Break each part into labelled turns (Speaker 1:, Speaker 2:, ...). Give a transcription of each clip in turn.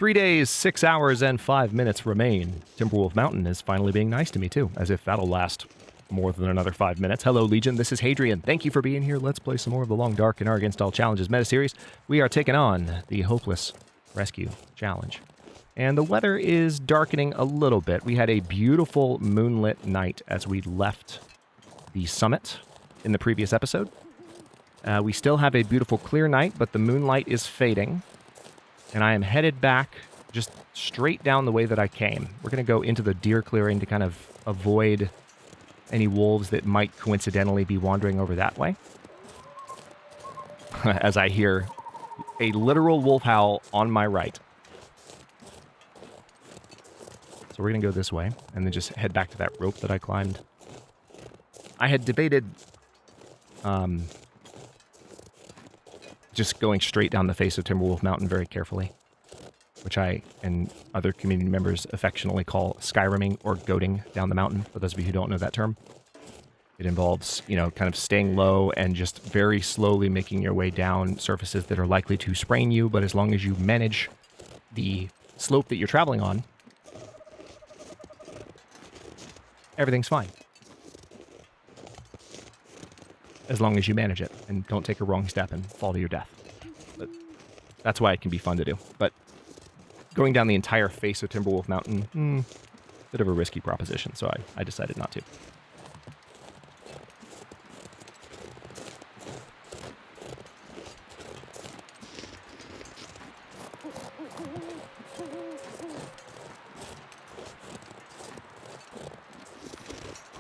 Speaker 1: 3 days, 6 hours, and 5 minutes remain. Timberwolf Mountain is finally being nice to me, too, as if that'll last more than another 5 minutes. Hello, Legion. This is Hadrian. Thank you for being here. Let's play some more of the Long Dark in our Against All Challenges meta-series. We are taking on the Hopeless Rescue Challenge. And the weather is darkening a little bit. We had a beautiful moonlit night as we left the summit in the previous episode. We still have a beautiful clear night, but the moonlight is fading. And I am headed back just straight down the way that I came. We're going to go into the deer clearing to kind of avoid any wolves that might coincidentally be wandering over that way. As I hear a literal wolf howl on my right. So we're going to go this way and then just head back to that rope that I climbed. I had debated just going straight down the face of Timberwolf Mountain very carefully, which I and other community members affectionately call Skyriming or goating down the mountain, for those of you who don't know that term. It involves, kind of staying low and just very slowly making your way down surfaces that are likely to sprain you, but as long as you manage the slope that you're traveling on, everything's fine. As long as you manage it and don't take a wrong step and fall to your death. But that's why it can be fun to do. But going down the entire face of Timberwolf Mountain, bit of a risky proposition, so I decided not to.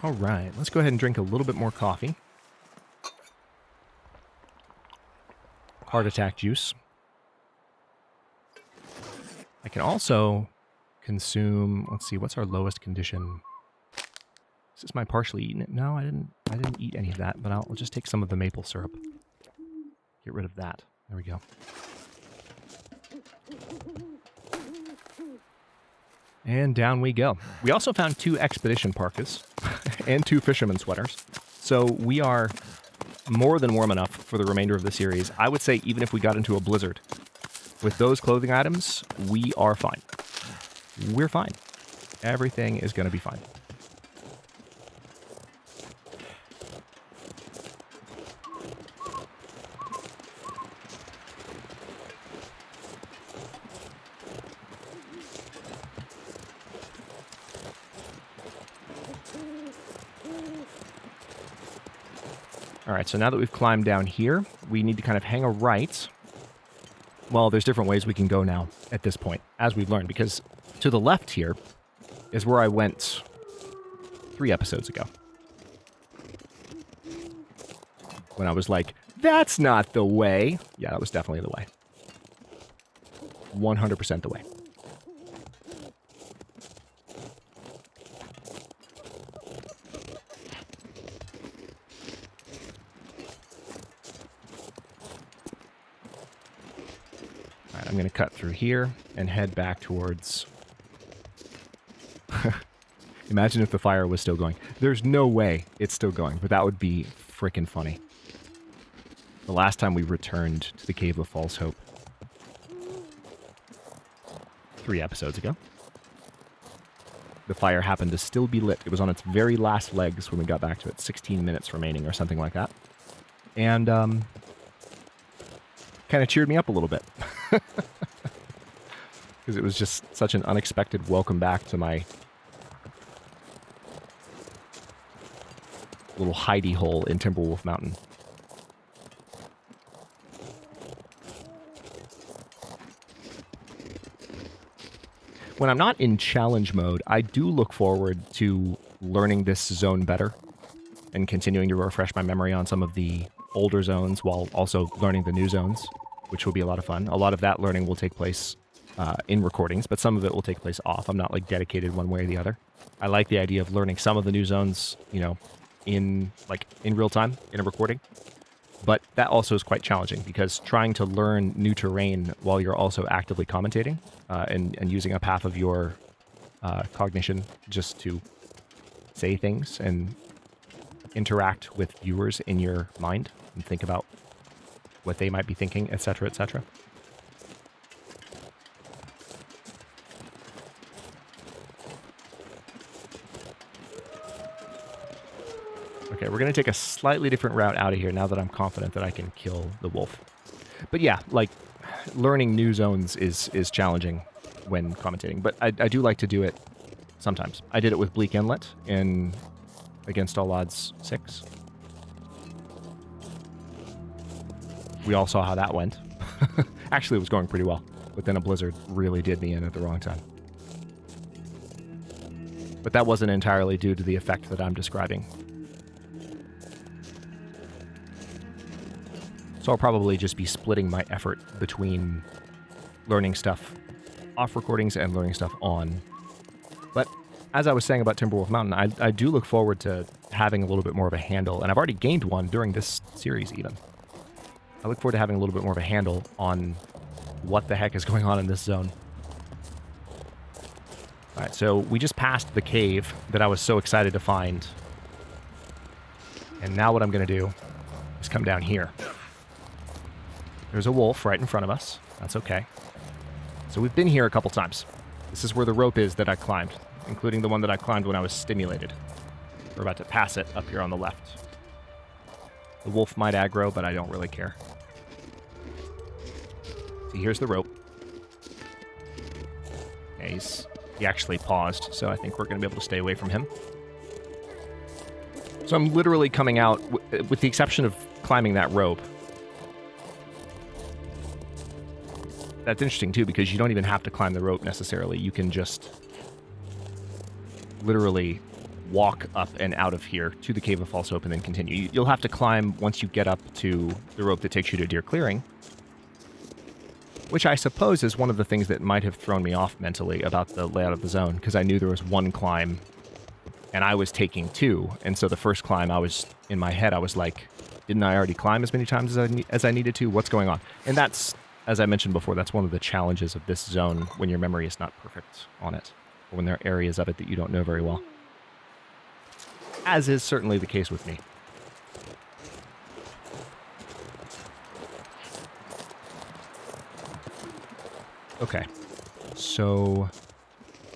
Speaker 1: All right, let's go ahead and drink a little bit more coffee. Heart attack juice. I can also consume, let's see, what's our lowest condition? Is this my partially eaten it? No, I didn't eat any of that, but I'll just take some of the maple syrup. Get rid of that. There we go. And down we go. We also found 2 expedition parkas and 2 fisherman sweaters. So we are more than warm enough for the remainder of the series. I would say even if we got into a blizzard, with those clothing items, we are fine. We're fine. Everything is going to be fine. All right, so now that we've climbed down here, we need to kind of hang a right. Well, there's different ways we can go now at this point, as we've learned, because to the left here is where I went 3 episodes ago. When I was like, that's not the way. Yeah, that was definitely the way. 100% the way. I'm going to cut through here and head back towards... Imagine if the fire was still going. There's no way it's still going, but that would be freaking funny. The last time we returned to the Cave of False Hope, 3 episodes ago, the fire happened to still be lit. It was on its very last legs when we got back to it, 16 minutes remaining or something like that. And kind of cheered me up a little bit. Because it was just such an unexpected welcome back to my little hidey hole in Timberwolf Mountain. When I'm not in challenge mode, I do look forward to learning this zone better and continuing to refresh my memory on some of the older zones while also learning the new zones, which will be a lot of fun. A lot of that learning will take place in recordings, but some of it will take place off. I'm not like dedicated one way or the other. I like the idea of learning some of the new zones, in real time in a recording. But that also is quite challenging because trying to learn new terrain while you're also actively commentating and using up half of your cognition just to say things and interact with viewers in your mind and think about what they might be thinking, etc., etc. Okay, we're going to take a slightly different route out of here now that I'm confident that I can kill the wolf. But yeah, like, learning new zones is challenging when commentating. But I do like to do it sometimes. I did it with Bleak Inlet in Against All Odds 6. We all saw how that went. Actually, it was going pretty well. But then a blizzard really did me in at the wrong time. But that wasn't entirely due to the effect that I'm describing. So I'll probably just be splitting my effort between learning stuff off recordings and learning stuff on. But as I was saying about Timberwolf Mountain, I do look forward to having a little bit more of a handle, and I've already gained one during this series even. I look forward to having a little bit more of a handle on what the heck is going on in this zone. Alright, so we just passed the cave that I was so excited to find. And now what I'm going to do is come down here. There's a wolf right in front of us. That's okay. So we've been here a couple times. This is where the rope is that I climbed, including the one that I climbed when I was stimulated. We're about to pass it up here on the left. The wolf might aggro, but I don't really care. See, here's the rope. Okay, he actually paused, so I think we're going to be able to stay away from him. So I'm literally coming out, with the exception of climbing that rope. That's interesting, too, because you don't even have to climb the rope, necessarily. You can just literally walk up and out of here to the Cave of False Hope and then continue. You'll have to climb once you get up to the rope that takes you to Deer Clearing, which I suppose is one of the things that might have thrown me off mentally about the layout of the zone, because I knew there was one climb, and I was taking two, and so the first climb, in my head, I was like, didn't I already climb as many times as I needed to? What's going on? And that's, as I mentioned before, that's one of the challenges of this zone when your memory is not perfect on it, or when there are areas of it that you don't know very well. As is certainly the case with me. Okay, so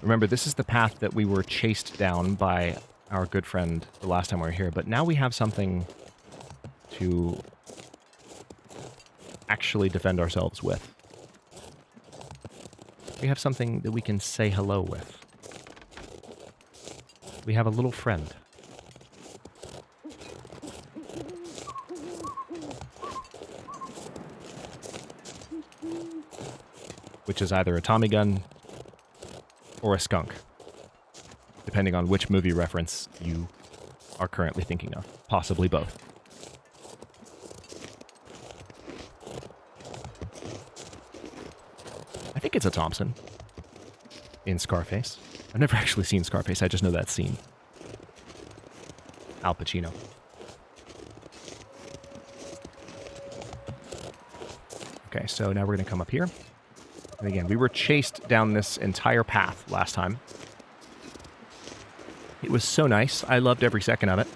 Speaker 1: remember, this is the path that we were chased down by our good friend the last time we were here, but now we have something to actually defend ourselves with. We have something that we can say hello with. We have a little friend. Which is either a Tommy gun or a skunk, depending on which movie reference you are currently thinking of. Possibly both. I think it's a Thompson in Scarface. I've never actually seen Scarface, I just know that scene. Al Pacino. Okay, so now we're going to come up here. And again, we were chased down this entire path last time. It was so nice. I loved every second of it.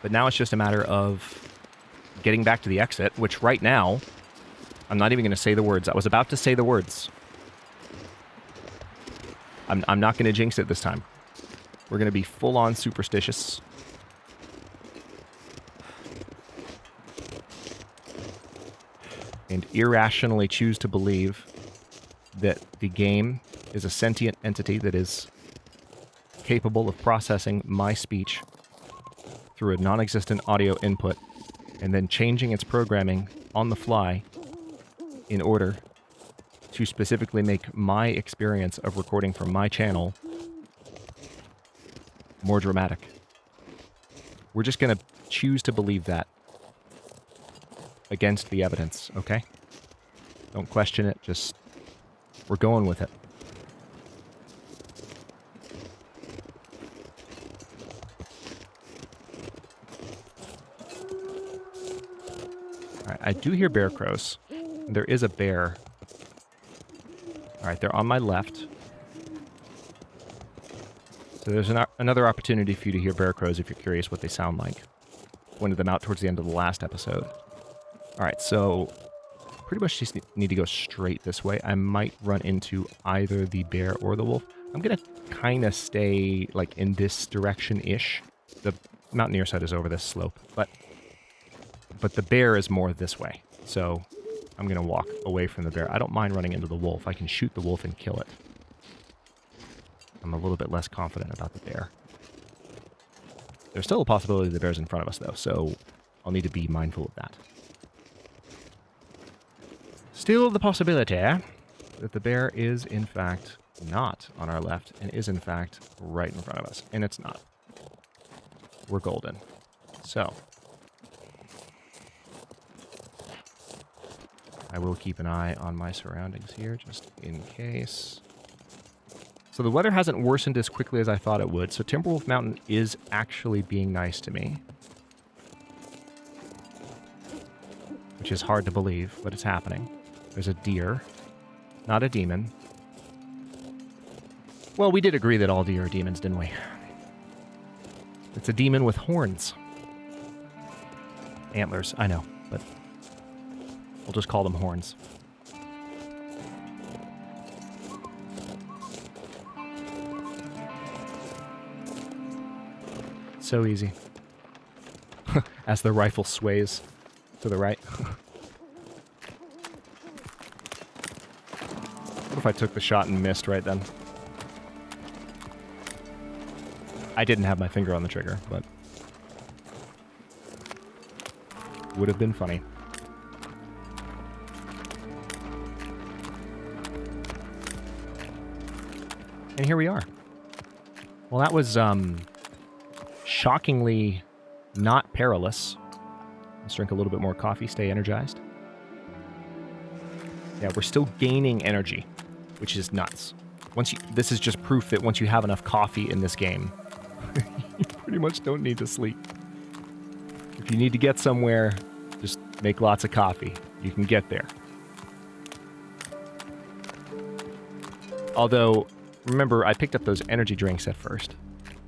Speaker 1: But now it's just a matter of getting back to the exit, which right now, I'm not even going to say the words. I was about to say the words. I'm not going to jinx it this time. We're going to be full-on superstitious. And irrationally choose to believe that the game is a sentient entity that is capable of processing my speech through a non-existent audio input and then changing its programming on the fly in order to specifically make my experience of recording from my channel more dramatic. We're just going to choose to believe that. Against the evidence, okay? Don't question it, just... we're going with it. Alright, I do hear bear crows. There is a bear. Alright, they're on my left. So there's another opportunity for you to hear bear crows if you're curious what they sound like. Pointed them out towards the end of the last episode. Alright, so pretty much just need to go straight this way. I might run into either the bear or the wolf. I'm going to kind of stay like in this direction-ish The mountaineer side is over this slope, but the bear is more this way. So I'm going to walk away from the bear. I don't mind running into the wolf. I can shoot the wolf and kill it. I'm a little bit less confident about the bear. There's still a possibility the bear's in front of us, though, so I'll need to be mindful of that. Still the possibility that the bear is, in fact, not on our left and is, in fact, right in front of us. And it's not. We're golden. So I will keep an eye on my surroundings here, just in case. So the weather hasn't worsened as quickly as I thought it would, so Timberwolf Mountain is actually being nice to me. Which is hard to believe, but it's happening. There's a deer, not a demon. Well, we did agree that all deer are demons, didn't we? It's a demon with horns. Antlers, I know, but we'll just call them horns. So easy. As the rifle sways to the right. What if I took the shot and missed right then? I didn't have my finger on the trigger, but would have been funny. And here we are. Well, that was shockingly not perilous. Let's drink a little bit more coffee, stay energized. Yeah, we're still gaining energy, which is nuts. This is just proof that once you have enough coffee in this game, you pretty much don't need to sleep. If you need to get somewhere, just make lots of coffee. You can get there. Although, remember, I picked up those energy drinks at first.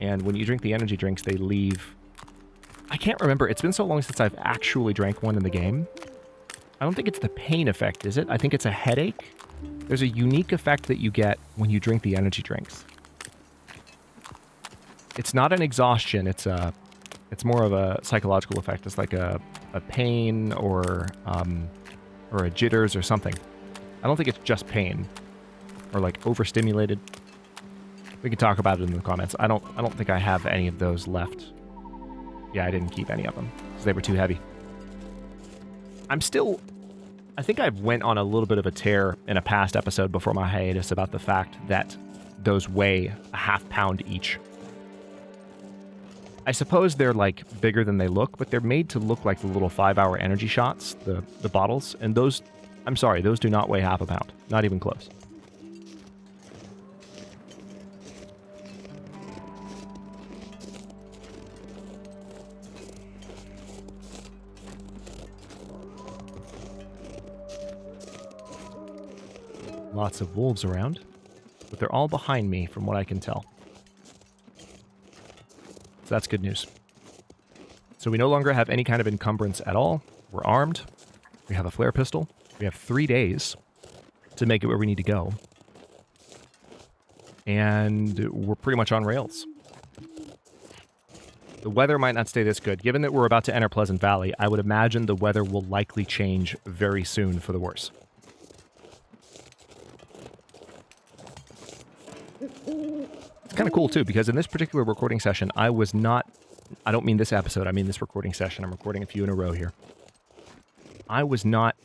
Speaker 1: And when you drink the energy drinks, they leave... I can't remember. It's been so long since I've actually drank one in the game. I don't think it's the pain effect, is it? I think it's a headache. There's a unique effect that you get when you drink the energy drinks. It's not an exhaustion. It's more of a psychological effect. It's like a pain or a jitters or something. I don't think it's just pain or like overstimulated. We can talk about it in the comments. I don't think I have any of those left. Yeah, I didn't keep any of them because they were too heavy. I think I went on a little bit of a tear in a past episode before my hiatus about the fact that those weigh a half pound each. I suppose they're like bigger than they look, but they're made to look like the little 5-hour energy shots, the bottles, and those, I'm sorry, those do not weigh half a pound. Not even close. Lots of wolves around, but they're all behind me from what I can tell. So that's good news. So we no longer have any kind of encumbrance at all. We're armed. We have a flare pistol. We have 3 days to make it where we need to go. And we're pretty much on rails. The weather might not stay this good. Given that we're about to enter Pleasant Valley, I would imagine the weather will likely change very soon for the worse. It's kind of cool, too, because in this particular recording session, I don't mean this episode, I mean this recording session. I'm recording a few in a row here. I was not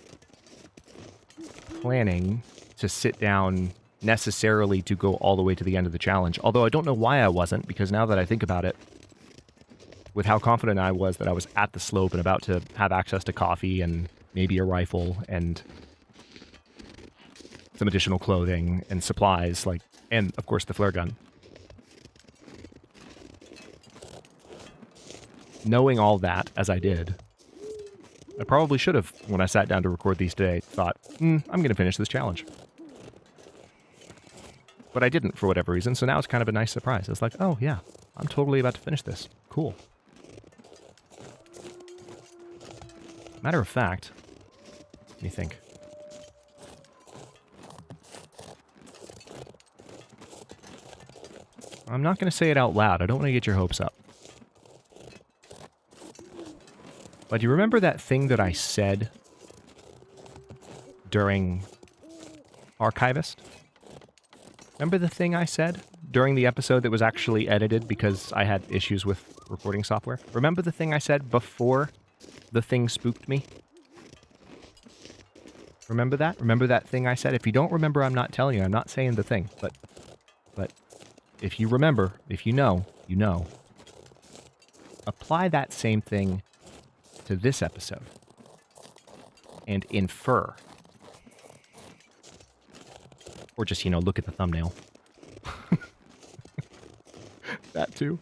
Speaker 1: planning to sit down necessarily to go all the way to the end of the challenge, although I don't know why I wasn't, because now that I think about it, with how confident I was that I was at the slope and about to have access to coffee and maybe a rifle and some additional clothing and supplies, and of course the flare gun. Knowing all that, as I did, I probably should have, when I sat down to record these today, thought, I'm going to finish this challenge. But I didn't for whatever reason, so now it's kind of a nice surprise. It's like, oh yeah, I'm totally about to finish this. Cool. Matter of fact, let me think. I'm not going to say it out loud. I don't want to get your hopes up. But you remember that thing that I said during Archivist? Remember the thing I said during the episode that was actually edited because I had issues with recording software? Remember the thing I said before the thing spooked me? Remember that? Remember that thing I said? If you don't remember, I'm not telling you. I'm not saying the thing. But if you remember, if you know, you know. Apply that same thing to this episode. And infer. Or just, look at the thumbnail. That too.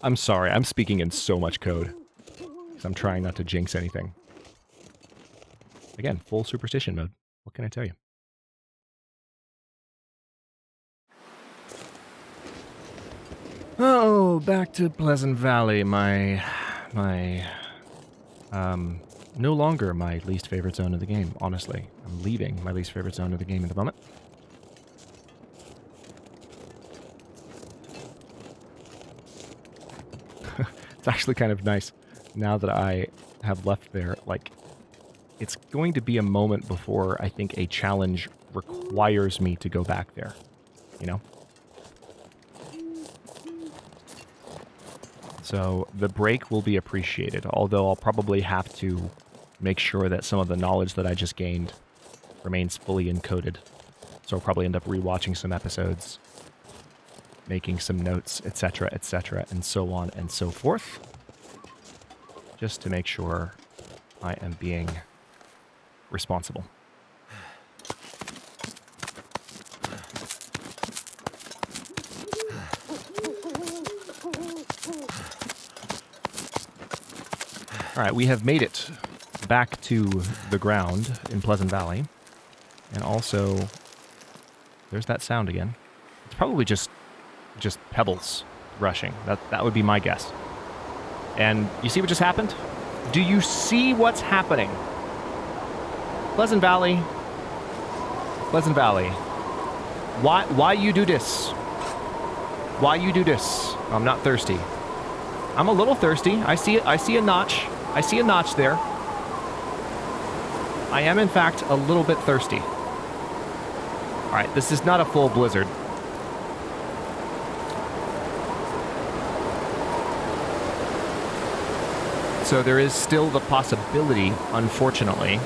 Speaker 1: I'm sorry. I'm speaking in so much code. Because I'm trying not to jinx anything. Again, full superstition mode. What can I tell you? Oh, back to Pleasant Valley. No longer my least favorite zone of the game, honestly. I'm leaving my least favorite zone of the game at the moment. It's actually kind of nice now that I have left there. Like, it's going to be a moment before I think a challenge requires me to go back there, So the break will be appreciated, although I'll probably have to make sure that some of the knowledge that I just gained remains fully encoded. So I'll probably end up rewatching some episodes, making some notes, etc., and so on and so forth, just to make sure I am being responsible. All right, we have made it back to the ground in Pleasant Valley. And also, there's that sound again. It's probably just pebbles rushing. That would be my guess. And you see what just happened? Do you see what's happening? Pleasant Valley. Pleasant Valley. Why you do this? Why you do this? I'm not thirsty. I'm a little thirsty. I see a notch. I see a notch there. I am, in fact, a little bit thirsty. All right, this is not a full blizzard. So there is still the possibility, unfortunately,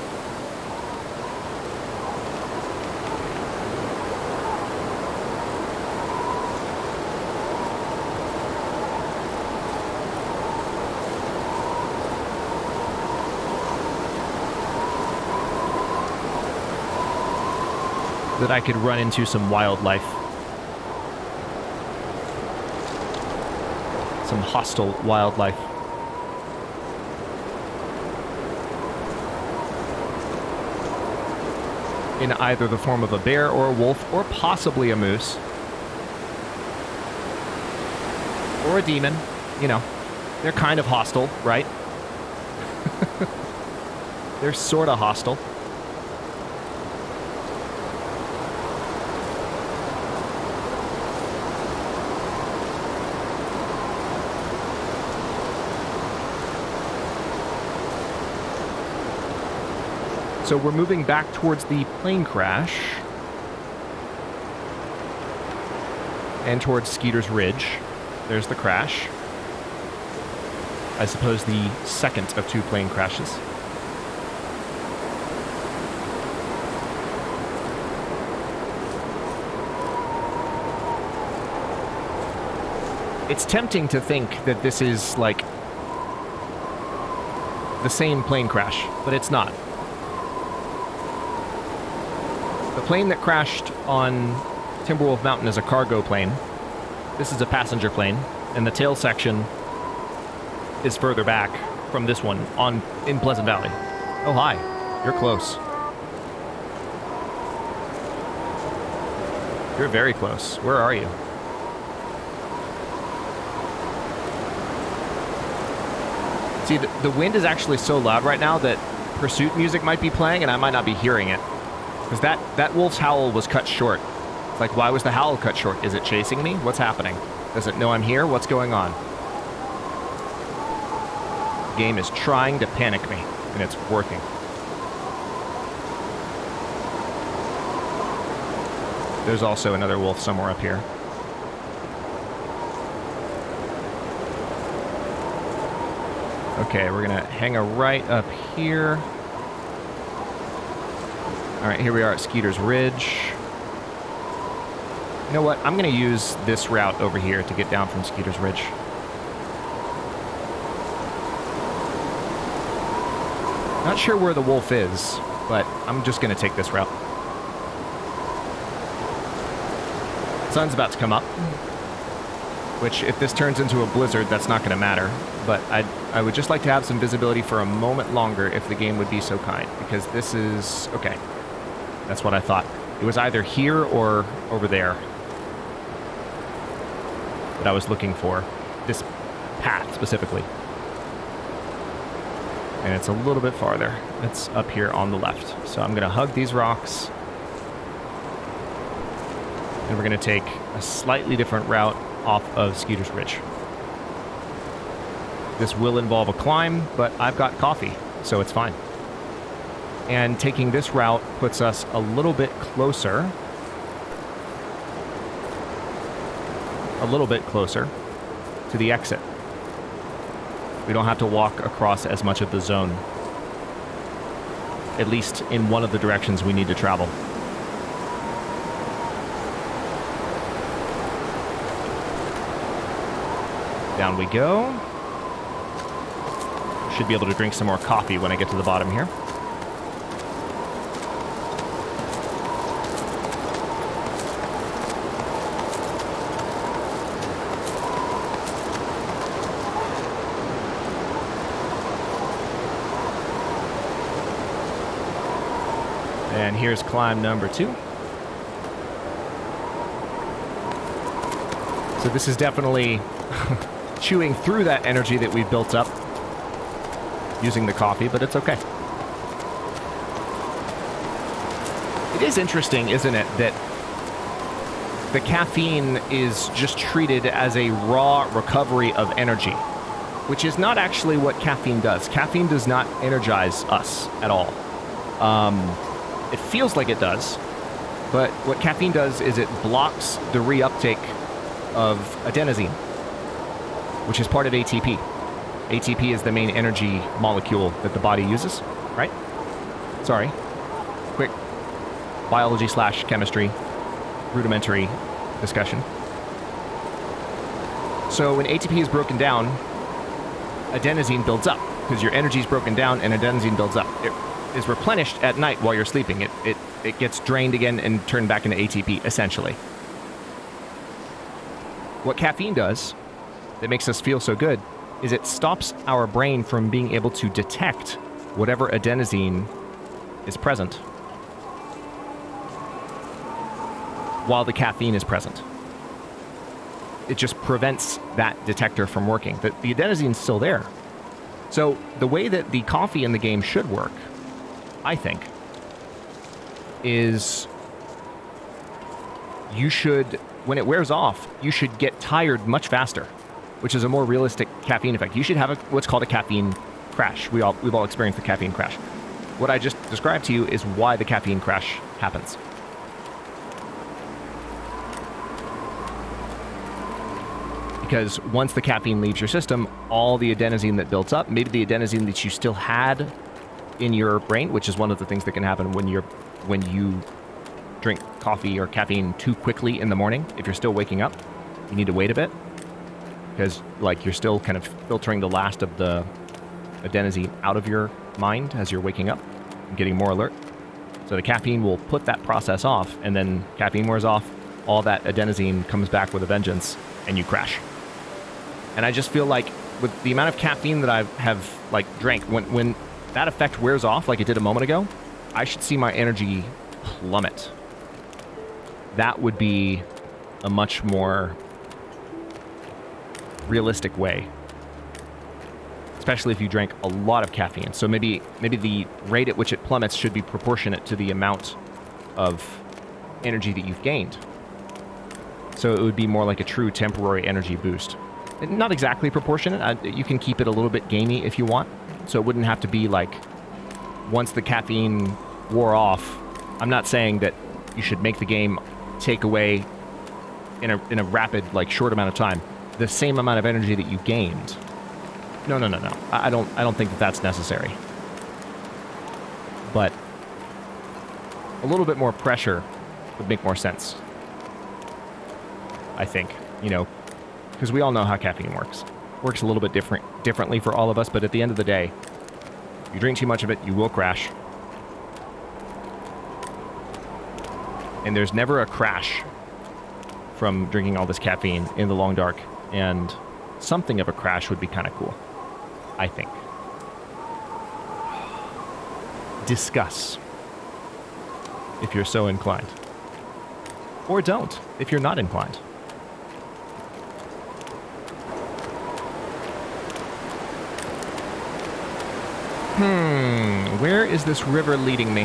Speaker 1: that I could run into some wildlife. Some hostile wildlife. In either the form of a bear or a wolf, or possibly a moose. Or a demon. They're kind of hostile, right? They're sort of hostile. So we're moving back towards the plane crash and towards Skeeter's Ridge. There's the crash. I suppose the second of two plane crashes. It's tempting to think that this is like the same plane crash, but it's not. The plane that crashed on Timberwolf Mountain is a cargo plane. This is a passenger plane, and the tail section is further back from this one in Pleasant Valley. Oh, hi. You're close. You're very close. Where are you? See, the wind is actually so loud right now that pursuit music might be playing, and I might not be hearing it. Because that wolf's howl was cut short. Like, why was the howl cut short? Is it chasing me? What's happening? Does it know I'm here? What's going on? game is trying to panic me, and it's working. There's also another wolf somewhere up here. Okay, we're gonna hang a right up here. All right, here we are at Skeeter's Ridge. You know what? I'm gonna use this route over here to get down from Skeeter's Ridge. Not sure where the wolf is, but I'm just gonna take this route. Sun's about to come up, which if this turns into a blizzard, that's not gonna matter. But I would just like to have some visibility for a moment longer if the game would be so kind, because this is, okay, that's what I thought. It was either here or over there that I was looking for, this path specifically. And it's a little bit farther. It's up here on the left. So I'm gonna hug these rocks, and we're gonna take a slightly different route off of Skeeter's Ridge. This will involve a climb, but I've got coffee, so it's fine. And taking this route puts us a little bit closer. To the exit. We don't have to walk across as much of the zone. At least in one of the directions we need to travel. Down we go. Should be able to drink some more coffee when I get to the bottom here. And here's climb number 2. So this is definitely chewing through that energy that we've built up using the coffee, but it's okay. It is interesting, isn't it, that the caffeine is just treated as a raw recovery of energy, which is not actually what caffeine does. Caffeine does not energize us at all. It feels like it does, but what caffeine does is it blocks the reuptake of adenosine, which is part of ATP. ATP is the main energy molecule that the body uses, right? Sorry. Quick biology/chemistry rudimentary discussion. So when ATP is broken down, adenosine builds up because your energy is broken down and adenosine builds up. It is replenished at night while you're sleeping. It gets drained again and turned back into ATP, essentially. What caffeine does that makes us feel so good is it stops our brain from being able to detect whatever adenosine is present while the caffeine is present. It just prevents that detector from working. The adenosine is still there. So the way that the coffee in the game should work, I think, is you should, when it wears off, you should get tired much faster, which is a more realistic caffeine effect. You should have what's called a caffeine crash. We've all experienced the caffeine crash. What I just described to you is why the caffeine crash happens. Because once the caffeine leaves your system, all the adenosine that builds up, maybe the adenosine that you still had in your brain, which is one of the things that can happen when you drink coffee or caffeine too quickly in the morning. If you're still waking up, you need to wait a bit, because like you're still kind of filtering the last of the adenosine out of your mind as you're waking up and getting more alert. So the caffeine will put that process off, and then caffeine wears off, all that adenosine comes back with a vengeance, and you crash. And I just feel like with the amount of caffeine that I have like drank, when that effect wears off like it did a moment ago, I should see my energy plummet. That would be a much more realistic way, especially if you drank a lot of caffeine. So maybe the rate at which it plummets should be proportionate to the amount of energy that you've gained. So it would be more like a true temporary energy boost. Not exactly proportionate. You can keep it a little bit gamey if you want. So it wouldn't have to be like, once the caffeine wore off, I'm not saying that you should make the game take away in a rapid, like, short amount of time the same amount of energy that you gained. No. I don't think that that's necessary. But a little bit more pressure would make more sense, I think, you know, because we all know how caffeine works. It works a little bit differently for all of us, but at the end of the day, if you drink too much of it, you will crash. And there's never a crash from drinking all this caffeine in the long dark, and something of a crash would be kind of cool, I think. Discuss, if you're so inclined. Or don't, if you're not inclined. Where is this river leading me?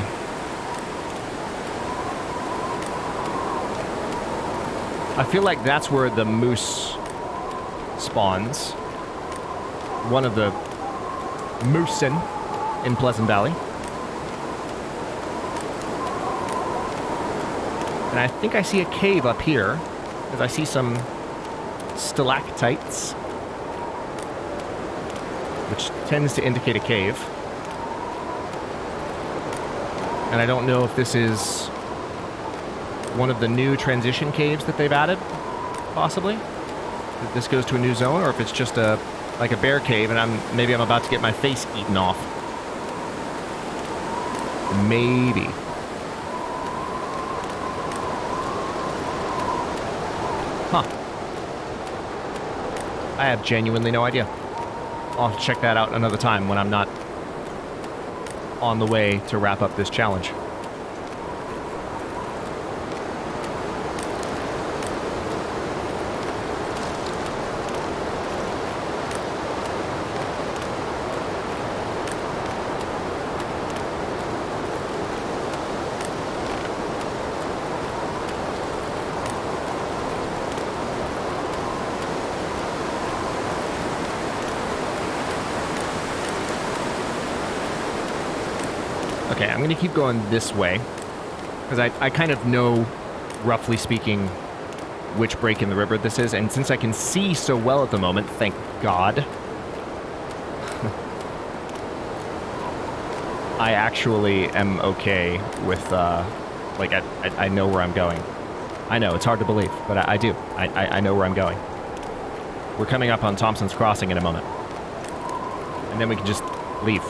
Speaker 1: I feel like that's where the moose spawns. One of the moosen in Pleasant Valley. And I think I see a cave up here, because I see some stalactites, which tends to indicate a cave. And I don't know if this is one of the new transition caves that they've added, possibly. If this goes to a new zone, or if it's just like a bear cave, and maybe I'm about to get my face eaten off. Maybe. Huh. I have genuinely no idea. I'll have to check that out another time when I'm not on the way to wrap up this challenge. Okay, I'm going to keep going this way, because I kind of know, roughly speaking, which break in the river this is, and since I can see so well at the moment, thank God, I actually am okay with, like, I know where I'm going. I know, it's hard to believe, but I do. I know where I'm going. We're coming up on Thompson's Crossing in a moment, and then we can just leave.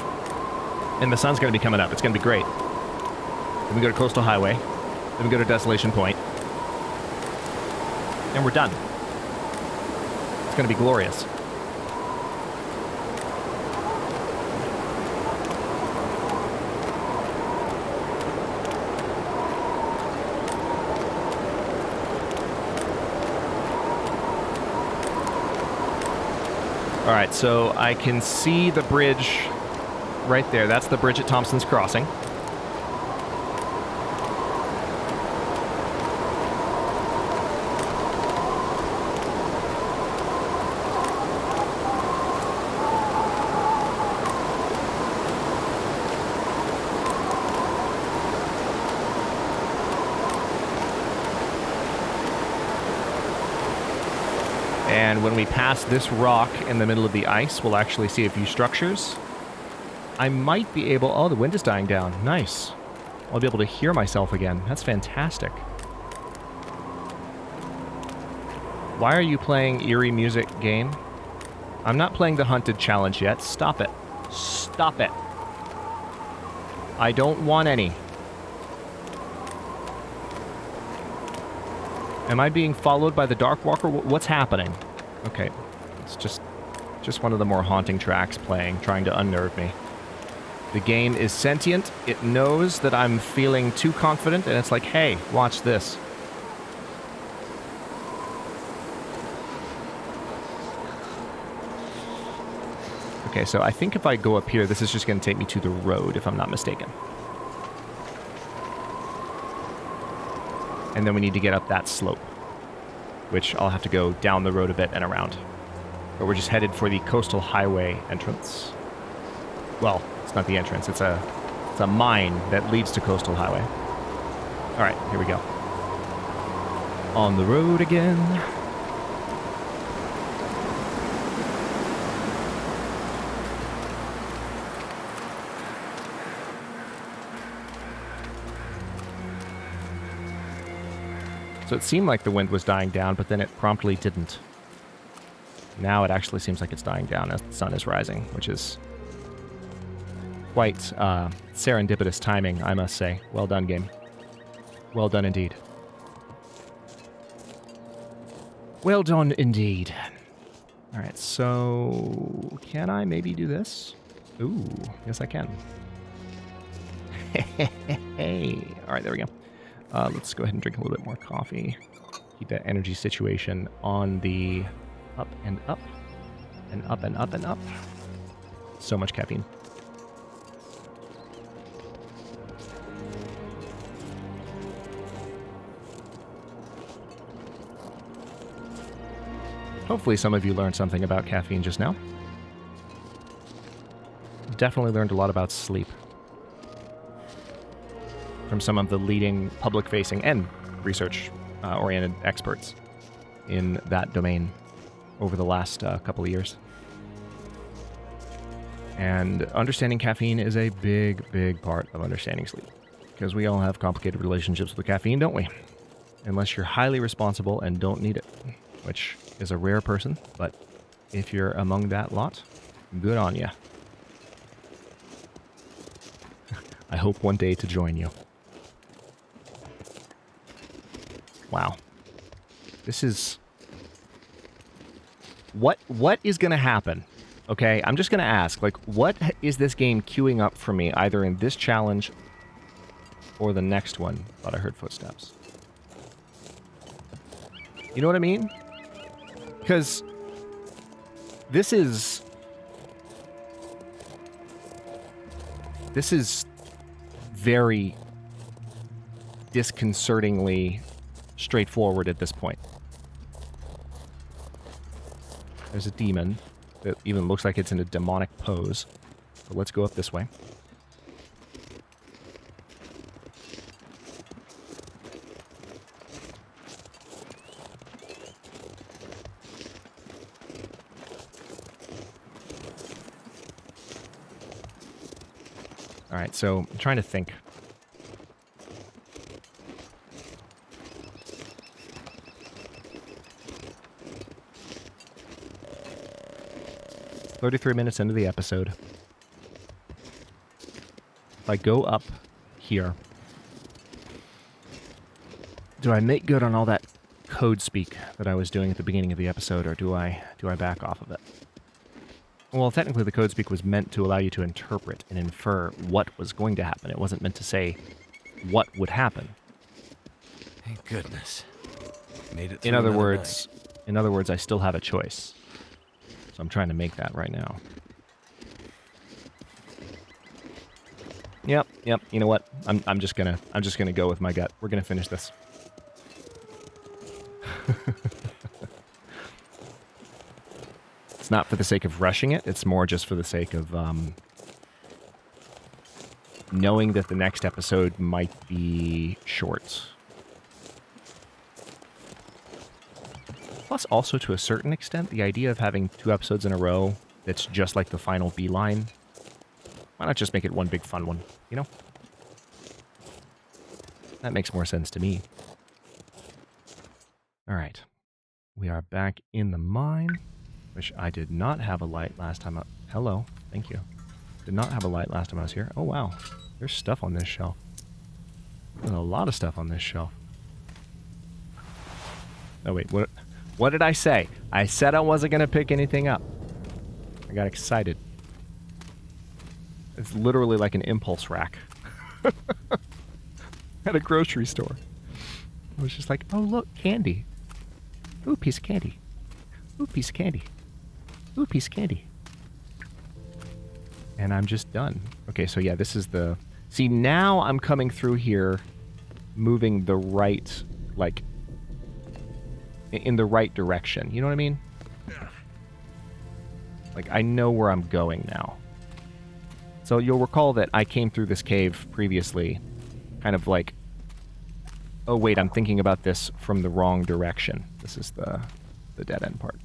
Speaker 1: And the sun's going to be coming up. It's going to be great. Then we go to Coastal Highway. Then we go to Desolation Point. And we're done. It's going to be glorious. All right, so I can see the bridge right there. That's the bridge at Thompson's Crossing. And when we pass this rock in the middle of the ice, we'll actually see a few structures. I might be able... Oh, the wind is dying down. Nice. I'll be able to hear myself again. That's fantastic. Why are you playing eerie music, game? I'm not playing the Hunted Challenge yet. Stop it. Stop it. I don't want any. Am I being followed by the Dark Walker? What's happening? Okay. It's just one of the more haunting tracks playing, trying to unnerve me. The game is sentient. It knows that I'm feeling too confident, and it's like, hey, watch this. Okay, so I think if I go up here, this is just going to take me to the road, if I'm not mistaken. And then we need to get up that slope, which I'll have to go down the road a bit and around. But we're just headed for the coastal highway entrance. Well, it's not the entrance. It's a mine that leads to coastal highway. All right, here we go. On the road again. So it seemed like the wind was dying down, but then it promptly didn't. Now it actually seems like it's dying down as the sun is rising, which is quite serendipitous timing, I must say. Well done, game. Well done indeed. Well done indeed. All right, so can I maybe do this? Ooh, yes I can. Hey. All right, there we go. Let's go ahead and drink a little bit more coffee. Keep that energy situation on the up and up and up and up and up. So much caffeine. Hopefully some of you learned something about caffeine just now. Definitely learned a lot about sleep from some of the leading public-facing and research-oriented experts in that domain over the last couple of years. And understanding caffeine is a big, big part of understanding sleep, because we all have complicated relationships with caffeine, don't we? Unless you're highly responsible and don't need it, which is a rare person, but if you're among that lot, good on you. I hope one day to join you. Wow. This is... What is going to happen? Okay, I'm just going to ask, like, what is this game queuing up for me, either in this challenge or the next one? Thought I heard footsteps. You know what I mean? Because this is very disconcertingly straightforward at this point. There's a demon that even looks like it's in a demonic pose. So let's go up this way. All right, so I'm trying to think. $33 into the episode. If I go up here, do I make good on all that code speak that I was doing at the beginning of the episode, or do I back off of it? Well, technically the code speak was meant to allow you to interpret and infer what was going to happen. It wasn't meant to say what would happen.
Speaker 2: Thank goodness. Made it through
Speaker 1: in other words, I still have a choice. So I'm trying to make that right now. Yep. You know what? I'm just gonna go with my gut. We're gonna finish this. It's not for the sake of rushing it. It's more just for the sake of knowing that the next episode might be short. Plus, also to a certain extent, the idea of having 2 episodes in a row that's just like the final beeline. Why not just make it one big fun one, you know? That makes more sense to me. All right. We are back in the mine, which I did not have a light last time. Hello. Thank you. Did not have a light last time I was here. Oh, wow. There's stuff on this shelf. There's a lot of stuff on this shelf. Oh, wait. What did I say? I said I wasn't going to pick anything up. I got excited. It's literally like an impulse rack. At a grocery store. I was just like, oh, look, candy. Ooh, piece of candy. Ooh, piece of candy. Ooh, piece of candy. And I'm just done. Okay, so yeah, this is the... See, now I'm coming through here, moving the right, like, in the right direction. You know what I mean? Like, I know where I'm going now. So you'll recall that I came through this cave previously, kind of like, oh wait, I'm thinking about this from the wrong direction. This is the dead end part.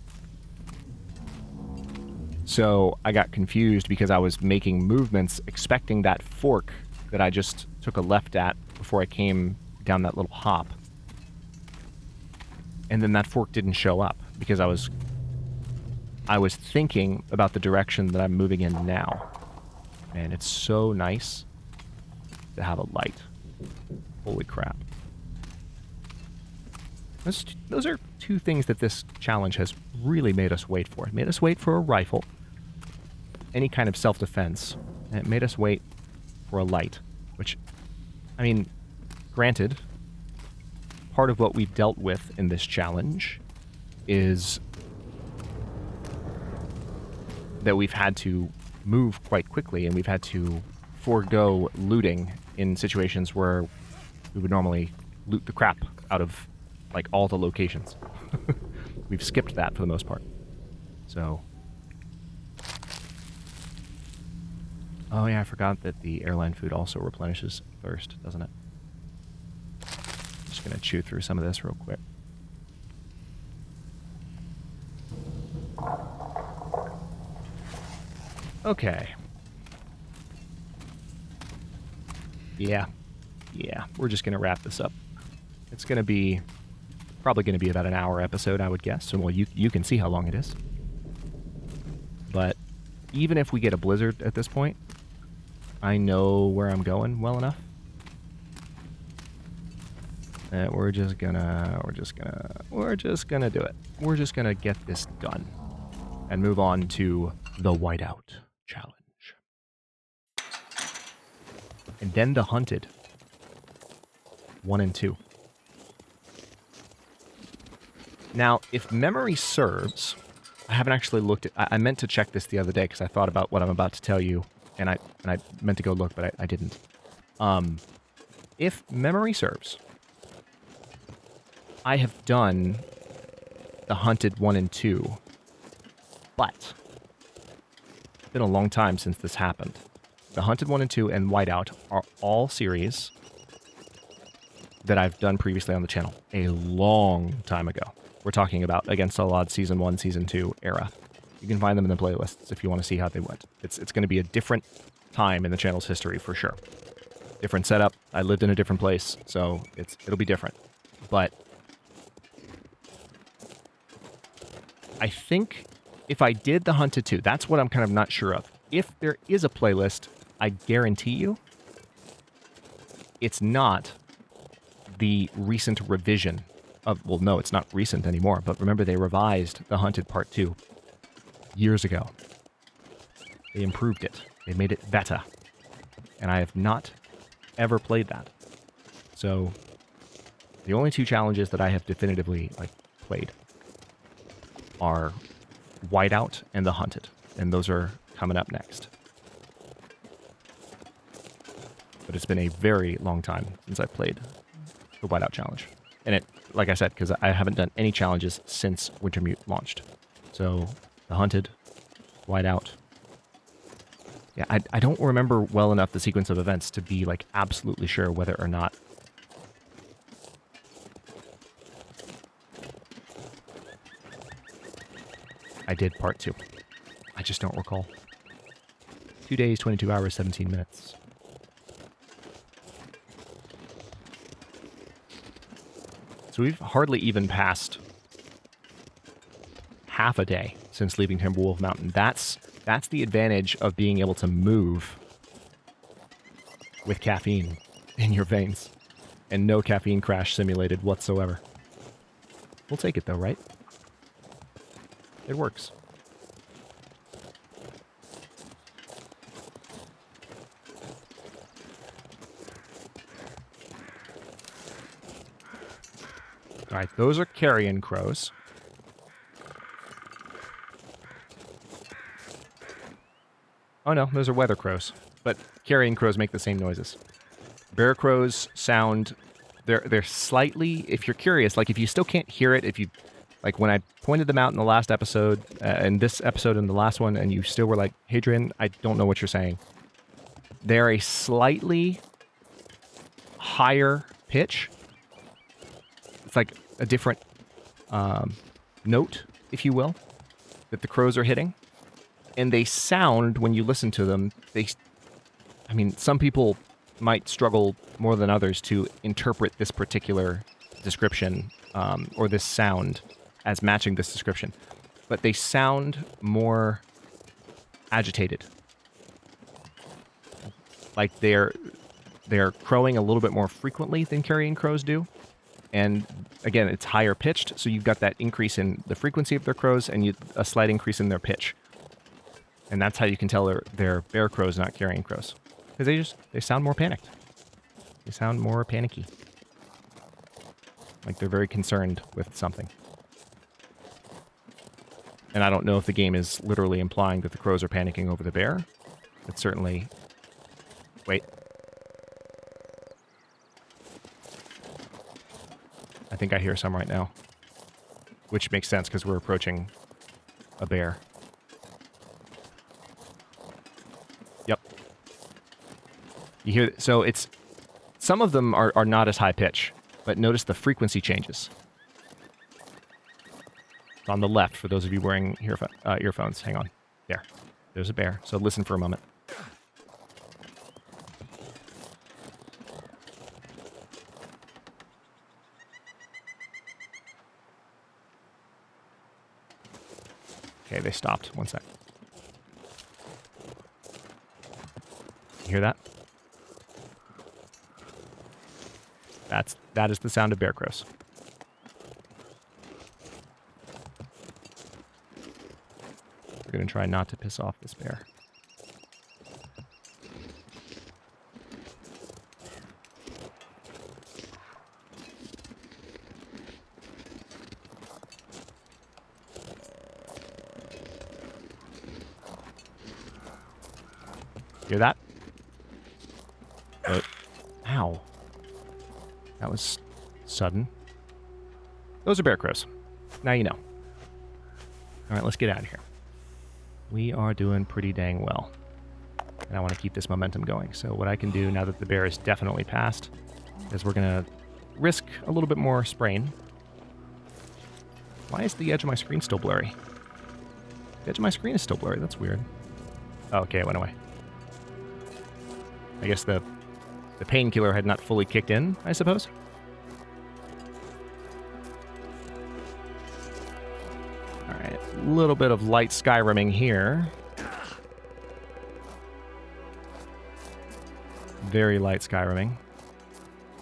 Speaker 1: So I got confused because I was making movements expecting that fork that I just took a left at before I came down that little hop. And then that fork didn't show up because I was thinking about the direction that I'm moving in now. Man, it's so nice to have a light. Holy crap. Those are two things that this challenge has really made us wait for. It made us wait for a rifle, any kind of self-defense, and it made us wait for a light, which, I mean, granted, part of what we've dealt with in this challenge is that we've had to move quite quickly, and we've had to forego looting in situations where we would normally loot the crap out of, like, all the locations. We've skipped that for the most part. So... Oh yeah, I forgot that the airline food also replenishes thirst, doesn't it? Just gonna chew through some of this real quick. Okay. Yeah, we're just gonna wrap this up. It's gonna be probably gonna be about an hour episode, I would guess. So, well, you can see how long it is. But even if we get a blizzard at this point, I know where I'm going well enough that we're just gonna do it. We're just gonna get this done and move on to the Whiteout Challenge. And then the Hunted. 1 and 2. Now, if memory serves, I haven't actually looked at... I meant to check this the other day because I thought about what I'm about to tell you, and I meant to go look, but I didn't. If memory serves, I have done the Hunted 1 and 2, but it's been a long time since this happened. The Hunted 1 and 2 and Whiteout are all series that I've done previously on the channel a long time ago. We're talking about Against All Odds Season 1, Season 2 era. You can find them in the playlists if you want to see how they went. It's going to be a different time in the channel's history for sure. Different setup. I lived in a different place, so it'll be different. But I think if I did the Hunted 2, that's what I'm kind of not sure of. If there is a playlist, I guarantee you it's not the recent revision of... Well, no, it's not recent anymore, but remember they revised the Hunted Part 2 years ago. They improved it. They made it better. And I have not ever played that. So the only two challenges that I have definitively played are Whiteout and the Hunted. And those are coming up next. But it's been a very long time since I played the Whiteout challenge. And it, like I said, because I haven't done any challenges since Wintermute launched. So the Hunted, Whiteout. Yeah, I don't remember well enough the sequence of events to be absolutely sure whether or not I did part 2. I just don't recall. 2 days, 22 hours, 17 minutes. So we've hardly even passed half a day since leaving Timberwolf Mountain. That's the advantage of being able to move with caffeine in your veins and no caffeine crash simulated whatsoever. We'll take it though, right? It works. All right, those are carrion crows. Oh no, those are weather crows. But carrion crows make the same noises. Bear crows sound... They're slightly... If you're curious, if you still can't hear it, if you Like when I pointed them out in the last episode, in this episode and the last one, and you still were like, Hadrian, I don't know what you're saying. They're a slightly higher pitch. It's like a different note, if you will, that the crows are hitting. And they sound, when you listen to them, I mean, some people might struggle more than others to interpret this particular description or this sound as matching this description. But they sound more agitated. Like they're crowing a little bit more frequently than carrying crows do. And again, it's higher pitched, so you've got that increase in the frequency of their crows and a slight increase in their pitch. And that's how you can tell they're bear crows, not carrying crows. Because they sound more panicked. They sound more panicky. Like they're very concerned with something. And I don't know if the game is literally implying that the crows are panicking over the bear. It's certainly... Wait. I think I hear some right now. Which makes sense because we're approaching a bear. Yep. You hear... So it's... Some of them are not as high pitch, but notice the frequency changes. It's on the left for those of you wearing earphones. Hang on. There. There's a bear. So listen for a moment. Okay, they stopped. One sec. You hear that? That is the sound of bear crows. We're going to try not to piss off this bear. Hear that? Ow. That was sudden. Those are bear crows. Now you know. All right, let's get out of here. We are doing pretty dang well. And I want to keep this momentum going. So what I can do now that the bear is definitely past is we're going to risk a little bit more sprain. Why is the edge of my screen still blurry? The edge of my screen is still blurry. That's weird. Oh, okay, it went away. I guess the painkiller had not fully kicked in, I suppose. All right, a little bit of light Skyrimming here. Very light Skyrimming.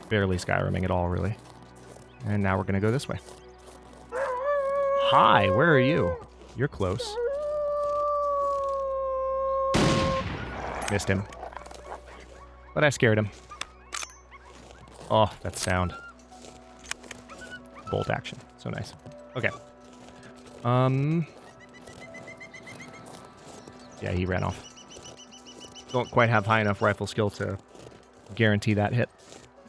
Speaker 1: Barely Skyrimming at all, really. And now we're going to go this way. Hi, where are you? You're close. Missed him. But I scared him. Oh, that sound. Bolt action. So nice. Okay. Yeah, he ran off. Don't quite have high enough rifle skill to guarantee that hit.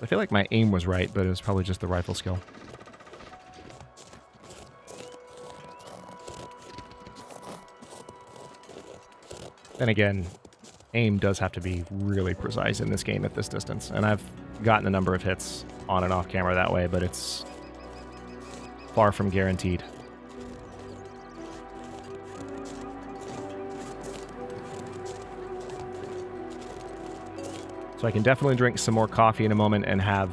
Speaker 1: I feel like my aim was right, but it was probably just the rifle skill. Then again, aim does have to be really precise in this game at this distance. And I've gotten a number of hits on and off camera that way, but it's far from guaranteed. So I can definitely drink some more coffee in a moment and have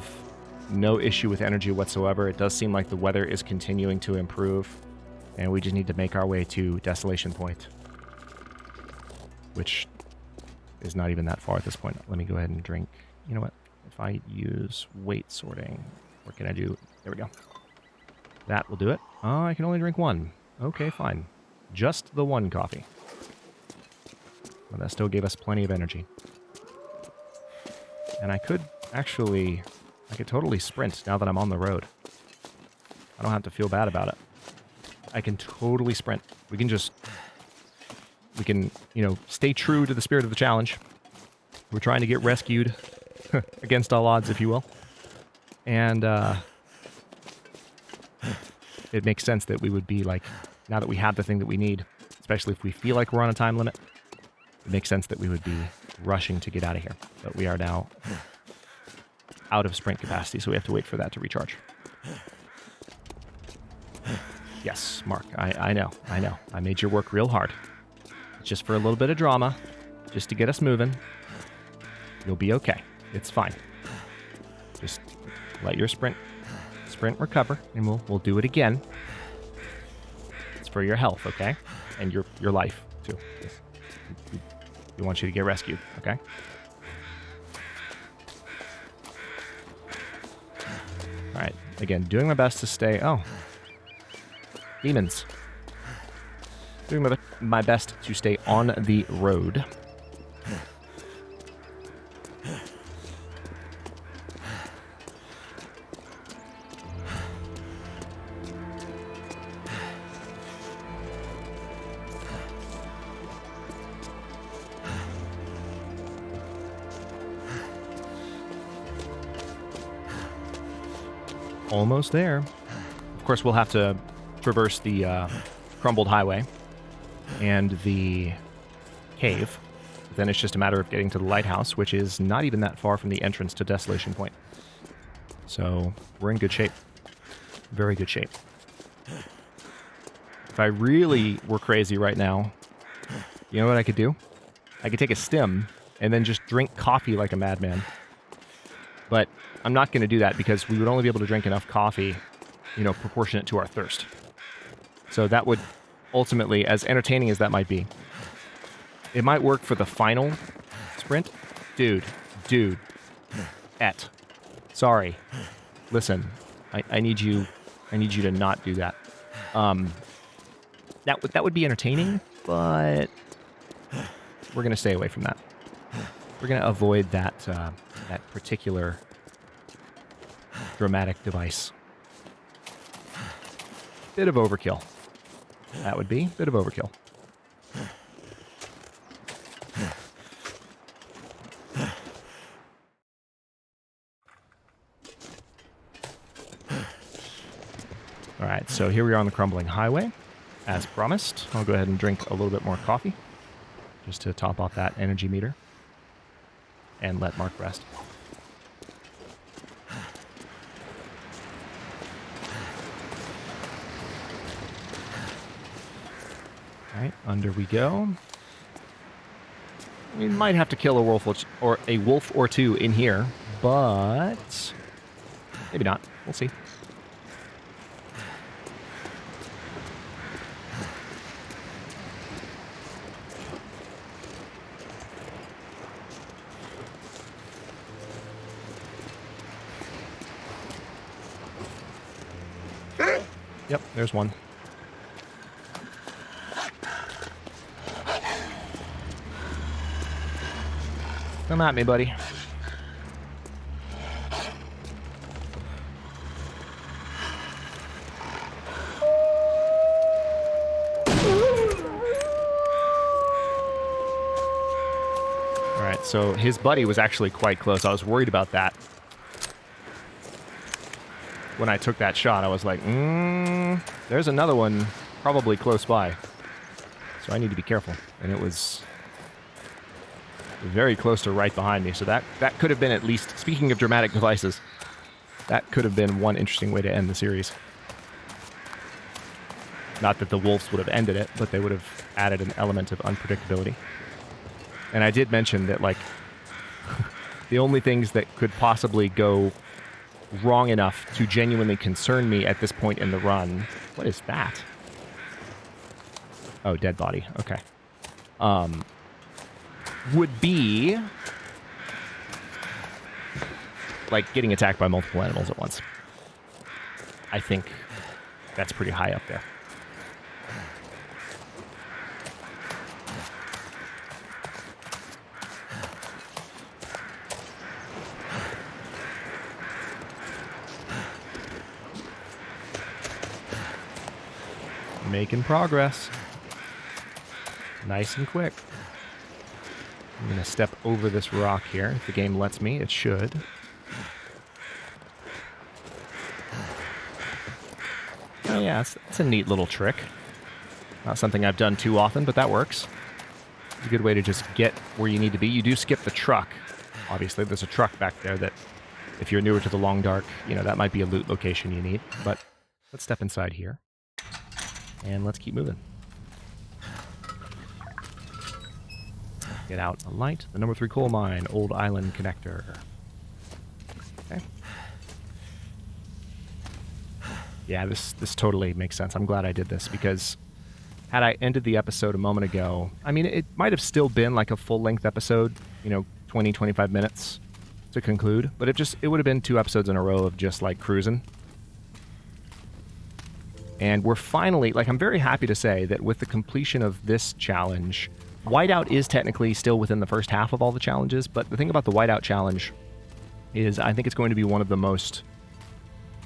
Speaker 1: no issue with energy whatsoever. It does seem like the weather is continuing to improve, and we just need to make our way to Desolation Point, which is not even that far at this point. Let me go ahead and drink. You know what? If I use weight sorting, what can I do? There we go. That will do it. Oh, I can only drink one. Okay, fine. Just the one coffee. Well, that still gave us plenty of energy. And I could totally sprint now that I'm on the road. I don't have to feel bad about it. I can totally sprint. We can, stay true to the spirit of the challenge. We're trying to get rescued against all odds, if you will. And, it makes sense that we would be like, now that we have the thing that we need, especially if we feel like we're on a time limit, it makes sense that we would be rushing to get out of here. But we are now out of sprint capacity, so we have to wait for that to recharge. Yes, Mark, I know. I made your work real hard. Just for a little bit of drama, just to get us moving. You'll be okay. It's fine. Just let your sprint recover, and we'll do it again. It's for your health, okay? And your life, too. We want you to get rescued, okay? Alright, again, doing my best to stay... Oh. Demons. Doing my best to stay on the road. Almost there. Of course, we'll have to traverse the crumbled highway and the cave. Then it's just a matter of getting to the lighthouse, which is not even that far from the entrance to Desolation Point. So we're in good shape. Very good shape. If I really were crazy right now, you know what I could do? I could take a stim and then just drink coffee like a madman. But I'm not going to do that because we would only be able to drink enough coffee, proportionate to our thirst. So that would ultimately, as entertaining as that might be, it might work for the final sprint. Dude. Sorry. Listen, I need you to not do that. That would be entertaining, but we're going to stay away from that. We're going to avoid that particular dramatic device. Bit of overkill. That would be a bit of overkill. Alright, so here we are on the crumbling highway. As promised, I'll go ahead and drink a little bit more coffee, just to top off that energy meter, and let Mark rest. Alright, under we go. We might have to kill a wolf or two in here, but maybe not. We'll see. Yep, there's one. Come at me, buddy. Alright, so his buddy was actually quite close. I was worried about that. When I took that shot, I was like, there's another one probably close by. So I need to be careful. And it was very close to right behind me. So that could have been, at least, speaking of dramatic devices, that could have been one interesting way to end the series. Not that the wolves would have ended it, but they would have added an element of unpredictability. And I did mention that, like, the only things that could possibly go wrong enough to genuinely concern me at this point in the run... What is that? Oh, dead body. Okay. Would be like getting attacked by multiple animals at once. I think that's pretty high up there. Making progress. Nice and quick. I'm going to step over this rock here. If the game lets me, it should. yeah, it's a neat little trick. Not something I've done too often, but that works. It's a good way to just get where you need to be. You do skip the truck. Obviously, there's a truck back there that, if you're newer to the Long Dark, that might be a loot location you need. But let's step inside here. And let's keep moving. Get out a light. The number 3 coal mine, Old Island Connector. Okay. Yeah, this totally makes sense. I'm glad I did this, because had I ended the episode a moment ago, I mean, it might have still been like a full-length episode, 20, 25 minutes to conclude, but it would have been 2 episodes in a row of just like cruising. And we're finally, I'm very happy to say that with the completion of this challenge, Whiteout is technically still within the first half of all the challenges, but the thing about the Whiteout challenge is I think it's going to be one of the most,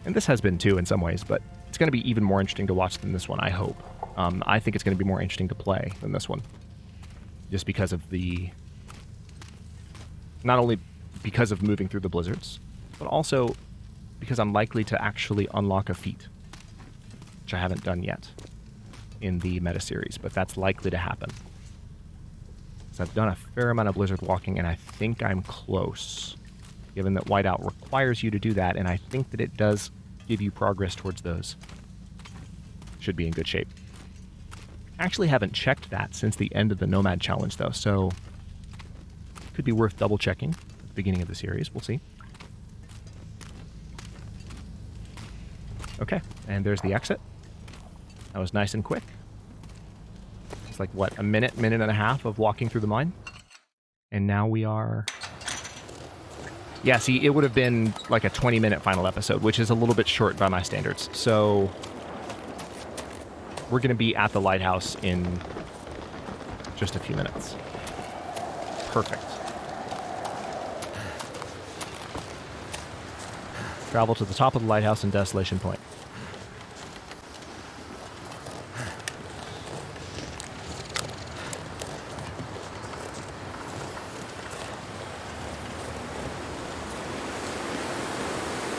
Speaker 1: and this has been too in some ways, but it's going to be even more interesting to watch than this one, I hope. I think it's going to be more interesting to play than this one. Just because of not only because of moving through the blizzards, but also because I'm likely to actually unlock a feat, which I haven't done yet in the meta series, but that's likely to happen. So I've done a fair amount of blizzard walking, and I think I'm close, given that Whiteout requires you to do that, and I think that it does give you progress towards those. Should be in good shape. Actually haven't checked that since the end of the Nomad Challenge, though, so could be worth double-checking at the beginning of the series. We'll see. Okay, and there's the exit. That was nice and quick. It's like, what, a minute and a half of walking through the mine? And now we are... Yeah, see, it would have been like a 20-minute final episode, which is a little bit short by my standards. So we're going to be at the lighthouse in just a few minutes. Perfect. Travel to the top of the lighthouse and Desolation Point.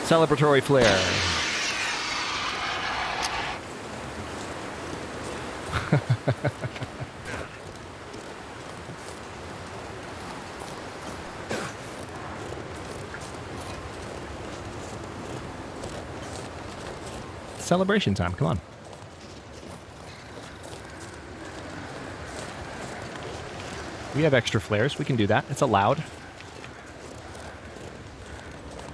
Speaker 1: Celebratory flare. Celebration time, come on. We have extra flares, we can do that. It's allowed.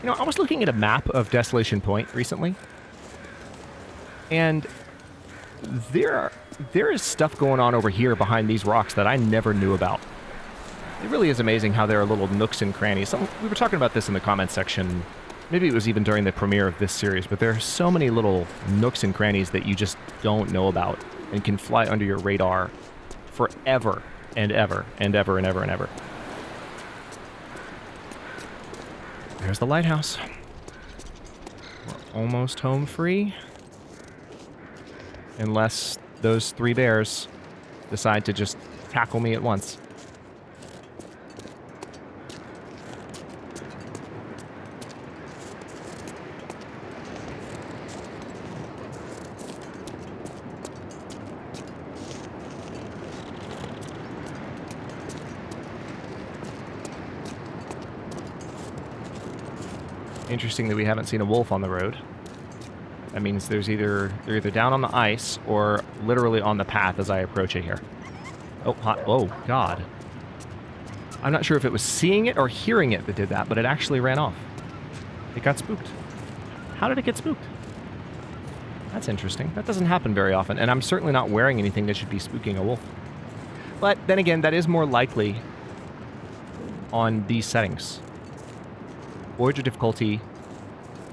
Speaker 1: I was looking at a map of Desolation Point recently, and there is stuff going on over here behind these rocks that I never knew about. It really is amazing how there are little nooks and crannies. We were talking about this in the comments section. Maybe it was even during the premiere of this series, but there are so many little nooks and crannies that you just don't know about and can fly under your radar forever and ever and ever and ever and ever. There's the lighthouse. We're almost home free. Unless those 3 bears decide to just tackle me at once. Interesting that we haven't seen a wolf on the road. That means they're either down on the ice or literally on the path as I approach it here. Oh, hot. Oh, God. I'm not sure if it was seeing it or hearing it that did that, but it actually ran off. It got spooked. How did it get spooked? That's interesting. That doesn't happen very often, and I'm certainly not wearing anything that should be spooking a wolf. But then again, that is more likely on these settings. Voyager difficulty.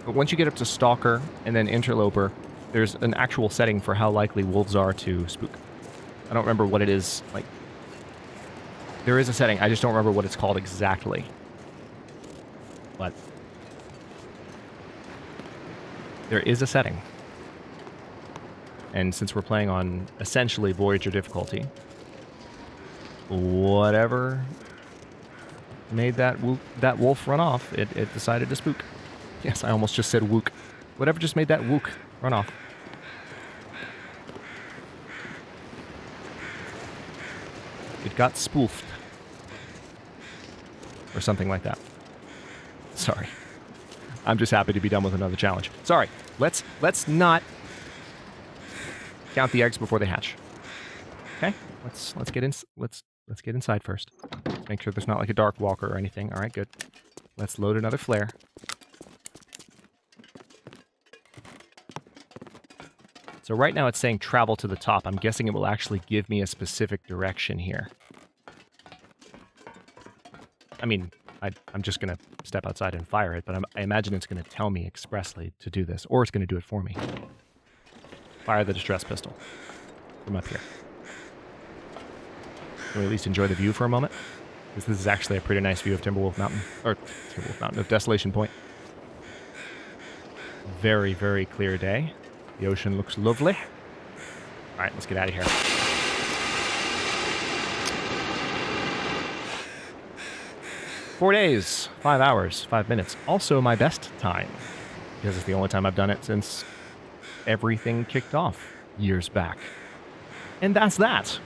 Speaker 1: But once you get up to Stalker and then Interloper, there's an actual setting for how likely wolves are to spook. I don't remember what it is. There is a setting. I just don't remember what it's called exactly. But there is a setting. And since we're playing on essentially Voyager difficulty, whatever made that wolf run off, it decided to spook. Yes, I almost just said wook. Whatever just made that wook run off. got spoofed. Or something like that. Sorry. I'm just happy to be done with another challenge. Sorry. Let's not count the eggs before they hatch. Okay? Let's get in let's get inside first. Let's make sure there's not like a dark walker or anything. All right, good. Let's load another flare. So right now it's saying travel to the top. I'm guessing it will actually give me a specific direction here. I mean, I'm just going to step outside and fire it, but I imagine it's going to tell me expressly to do this, or it's going to do it for me. Fire the distress pistol from up here. Can we at least enjoy the view for a moment? Because this is actually a pretty nice view of Timberwolf Mountain, or Timberwolf Mountain, of Desolation Point. Very, very clear day. The ocean looks lovely. All right, let's get out of here. Four days, 5 hours, 5 minutes. Also my best time, because it's the only time I've done it since everything kicked off years back. And that's that.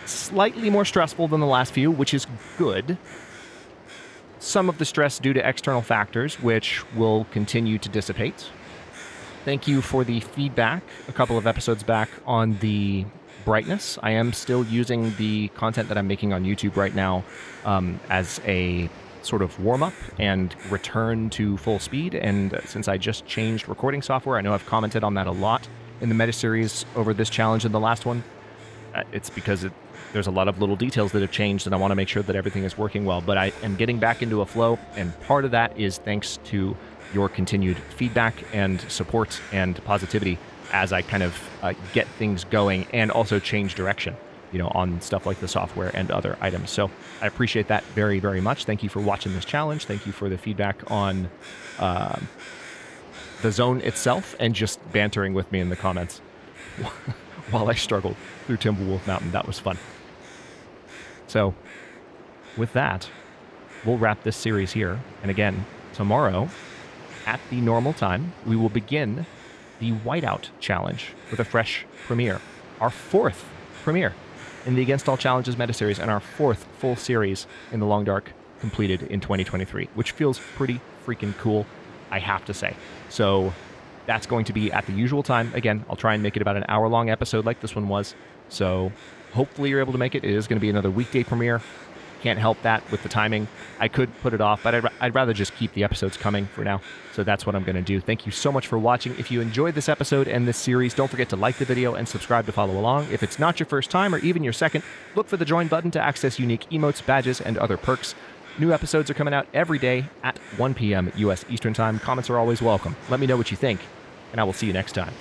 Speaker 1: Slightly more stressful than the last few, which is good. Some of the stress due to external factors, which will continue to dissipate. Thank you for the feedback a couple of episodes back on the brightness. I am still using the content that I'm making on YouTube right now as a sort of warm-up and return to full speed. And since I just changed recording software, I know I've commented on that a lot in the meta series over this challenge and the last one. It's because there's a lot of little details that have changed, and I want to make sure that everything is working well. But I am getting back into a flow, and part of that is thanks to your continued feedback and support and positivity as I kind of get things going and also change direction, on stuff like the software and other items. So I appreciate that very, very much. Thank you for watching this challenge. Thank you for the feedback on the zone itself and just bantering with me in the comments while I struggled through Timberwolf Mountain. That was fun. So with that, we'll wrap this series here. And again, tomorrow, at the normal time, we will begin the Whiteout Challenge with a fresh premiere. Our 4th premiere in the Against All Challenges meta series and our 4th full series in the Long Dark completed in 2023, which feels pretty freaking cool, I have to say. So that's going to be at the usual time. Again, I'll try and make it about an hour-long episode like this one was. So hopefully you're able to make it. It is going to be another weekday premiere. Can't help that with the timing. I could put it off, but I'd rather just keep the episodes coming for now. So that's what I'm going to do. Thank you so much for watching. If you enjoyed this episode and this series, don't forget to like the video and subscribe to follow along. If it's not your first time or even your second, look for the join button to access unique emotes, badges, and other perks. New episodes are coming out every day at 1 p.m. U.S. Eastern Time. Comments are always welcome. Let me know what you think, and I will see you next time.